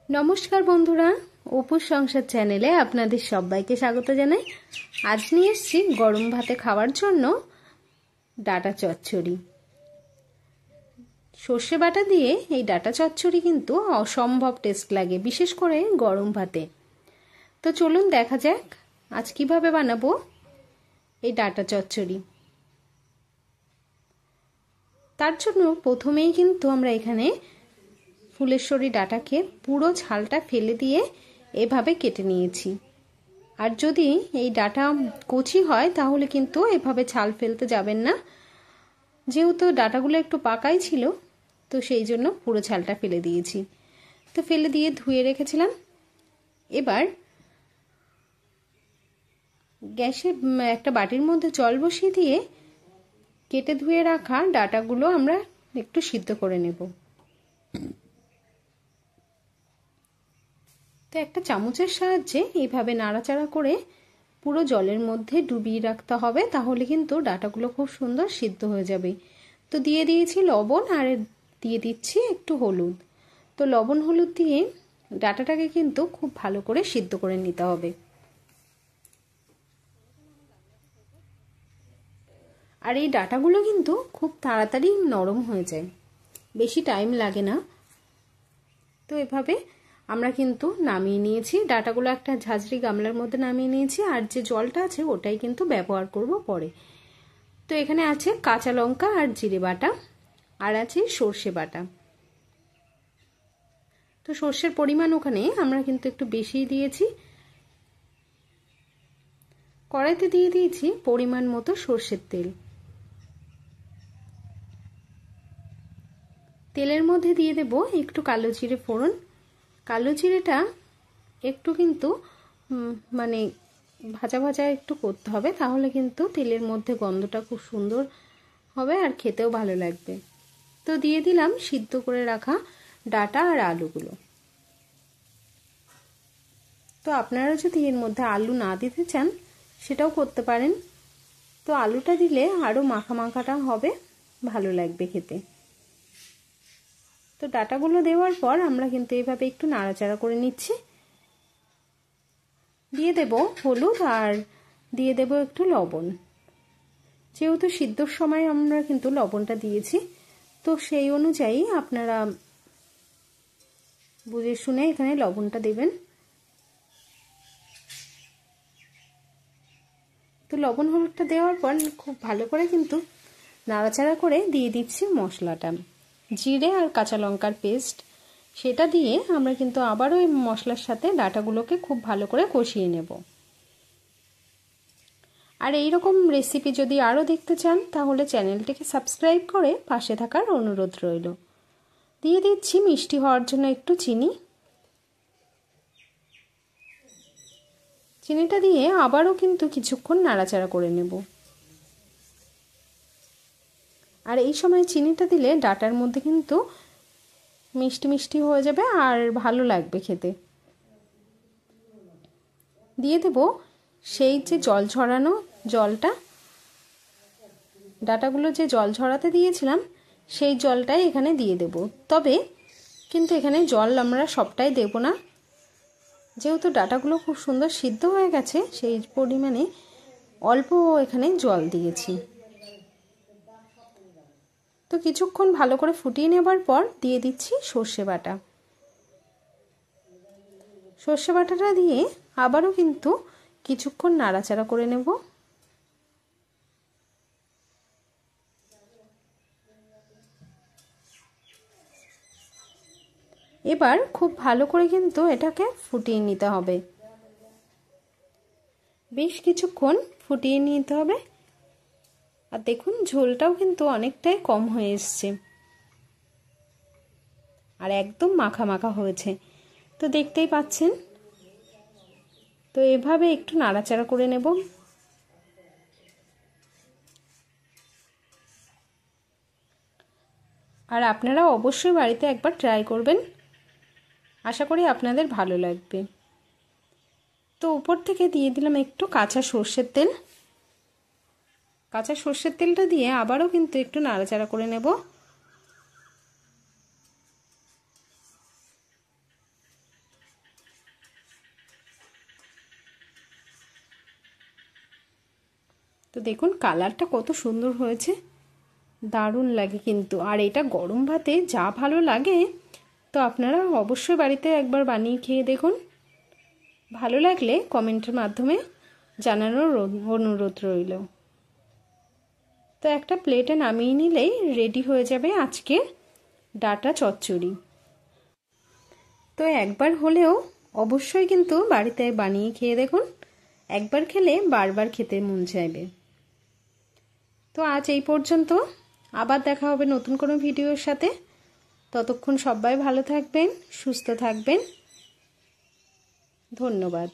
নমস্কার বন্ধুরা, অপুর সংসার চ্যানেলে আপনাদের সবাইকে স্বাগত জানাই। আজ নিয়ে এসেছি গরম ভাতে খাওয়ার জন্য ডাটা চচ্চড়ি। সর্ষে বাটা দিয়ে এই ডাটা চচ্চড়ি কিন্তু অসম্ভব টেস্ট লাগে, বিশেষ করে গরম ভাতে। তো চলুন দেখা যাক আজ কিভাবে বানাবো এই ডাটা চচ্চড়ি। তার জন্য প্রথমেই কিন্তু আমরা এখানে ফুলেশ্বরী ডাটাকে পুরো ছালটা ফেলে দিয়ে এভাবে কেটে নিয়েছি। আর যদি এই ডাটা কচি হয় তাহলে কিন্তু এভাবে ছাল ফেলতে যাবেন না, যেহেতু ডাটাগুলো একটু পাকাই ছিল তো সেই জন্য পুরো ছালটা ফেলে দিয়েছি। তো ফেলে দিয়ে ধুয়ে রেখেছিলাম। এবার গ্যাসে একটা বাটির মধ্যে জল বসিয়ে দিয়ে কেটে ধুয়ে রাখা ডাটাগুলো আমরা একটু সিদ্ধ করে নেব। তো একটা চামচের সাহায্যে এইভাবে নাড়াচাড়া করে পুরো জলের মধ্যে ডুবিয়ে রাখতে হবে, তাহলে কিন্তু ডাটাগুলো খুব সুন্দর সিদ্ধ হয়ে যাবে। তো দিয়ে দিয়েছি লবণ আর দিয়ে দিচ্ছি একটু হলুদ। তো লবণ হলুদ দিয়ে ডাটাটাকে কিন্তু খুব ভালো করে সিদ্ধ করে নিতে হবে। আর এই ডাটাগুলো কিন্তু খুব তাড়াতাড়ি নরম হয়ে যায়, বেশি টাইম লাগে না। তো এভাবে আমরা কিন্তু নামিয়ে নিয়েছি ডাটাগুলো, একটা ঝাঁঝরি গামলার মধ্যে নামিয়ে নিয়েছি। আর যে জলটা আছে ওটাই কিন্তু ব্যবহার করব পরে। তো এখানে আছে কাঁচা লঙ্কা আর জিরে বাটা, আর আছে সর্ষে বাটা। তো সর্ষের পরিমাণ ওখানে আমরা কিন্তু একটু বেশিই দিয়েছি। কড়াইতে দিয়ে দিয়েছি পরিমাণ মতো সর্ষের তেল। তেলের মধ্যে দিয়ে দেব একটু কালো জিরে ফোড়ন। কালো জিরেটা একটু কিন্তু মানে ভাজা ভাজা একটু করতে হবে, তাহলে কিন্তু তেলের মধ্যে গন্ধটা খুব সুন্দর হবে আর খেতেও ভালো লাগবে। তো দিয়ে দিলাম সিদ্ধ করে রাখা ডাটা আর আলুগুলো। তো আপনারা যদি এর মধ্যে আলু না দিতে চান সেটাও করতে পারেন। তো আলুটা দিলে আরও মাখা মাখাটা হবে, ভালো লাগবে খেতে। তো ডাটাগুলো দেওয়ার পর আমরা কিন্তু এইভাবে একটু নাড়াচাড়া করে নিচ্ছি। দিয়ে দেব হলুদ আর দিয়ে দেব একটু লবণ। যেহেতু সিদ্ধর সময় আমরা কিন্তু লবণটা দিয়েছি, তো সেই অনুযায়ী আপনারা বুঝে শুনে এখানে লবণটা দেবেন। তো লবণ হলুদটা দেওয়ার পর খুব ভালো করে কিন্তু নাড়াচাড়া করে দিয়ে দিচ্ছি মশলাটা, জিরে আর কাঁচা লঙ্কার পেস্ট। সেটা দিয়ে আমরা কিন্তু আবারও এই মশলার সাথে ডাটাগুলোকে খুব ভালো করে কষিয়ে নেব। আর এই রকম রেসিপি যদি আরও দেখতে চান তাহলে চ্যানেলটিকে সাবস্ক্রাইব করে পাশে থাকার অনুরোধ রইল। দিয়ে দিচ্ছি মিষ্টি হওয়ার জন্য একটু চিনি। চিনিটা দিয়ে আবারও কিন্তু কিছুক্ষণ নাড়াচাড়া করে নেব। আর এই সময় চিনিটা দিলে ডাটার মধ্যে কিন্তু মিষ্টি মিষ্টি হয়ে যাবে আর ভালো লাগবে খেতে। দিয়ে দেব সেই যে জল ঝরানো জলটা, ডাটাগুলো যে জল ঝরাতে দিয়েছিলাম সেই জলটাই এখানে দিয়ে দেব। তবে কিন্তু এখানে জল আমরা সবটাই দেব না, যেহেতু ডাটাগুলো খুব সুন্দর সিদ্ধ হয়ে গেছে সেই পরিমাণে অল্প এখানে জল দিয়েছি। তো কিছুক্ষণ ভালো করে ফুটিয়ে নেবার পর দিয়ে দিচ্ছি সর্ষে বাটা। সর্ষে বাটাটা দিয়ে আবারও কিন্তু কিছুক্ষণ নাড়াচাড়া করে নেব। এবার খুব ভালো করে কিন্তু এটাকে ফুটিয়ে নিতে হবে, বেশ কিছুক্ষণ ফুটিয়ে নিতে হবে। আর দেখুন ঝোলটাও কিন্তু অনেকটাই কম হয়ে এসছে আর একদম মাখা মাখা হয়েছে, তো দেখতেই পাচ্ছেন। তো এভাবে একটু নাড়াচাড়া করে নেব। আর আপনারা অবশ্যই বাড়িতে একবার ট্রাই করবেন, আশা করি আপনাদের ভালো লাগবে। তো উপর থেকে দিয়ে দিলাম একটু কাঁচা সর্ষের তেল। কাঁচা সর্ষের তেলটা দিয়ে আবারও কিন্তু একটু নাড়াচাড়া করে নেব। দেখুন কালারটা কত সুন্দর হয়েছে, দারুণ লাগে কিন্তু। আর এটা গরম ভাতে যা ভালো লাগে, তো আপনারা অবশ্যই বাড়িতে একবার বানিয়ে খেয়ে দেখুন। ভালো লাগলে কমেন্টের মাধ্যমে জানানোর অনুরোধ রইল। তো একটা প্লেটে নামিয়ে নিলেই রেডি হয়ে যাবে আজকের ডাটা চচ্চড়ি। তো একবার হলেও অবশ্যই কিন্তু বাড়িতে বানিয়ে খেয়ে দেখুন, একবার খেলে বারবার খেতে মন চাইবে। তো আজ এই পর্যন্ত, আবার দেখা হবে নতুন কোনো ভিডিওর সাথে। ততক্ষণ সবাই ভালো থাকবেন, সুস্থ থাকবেন। ধন্যবাদ।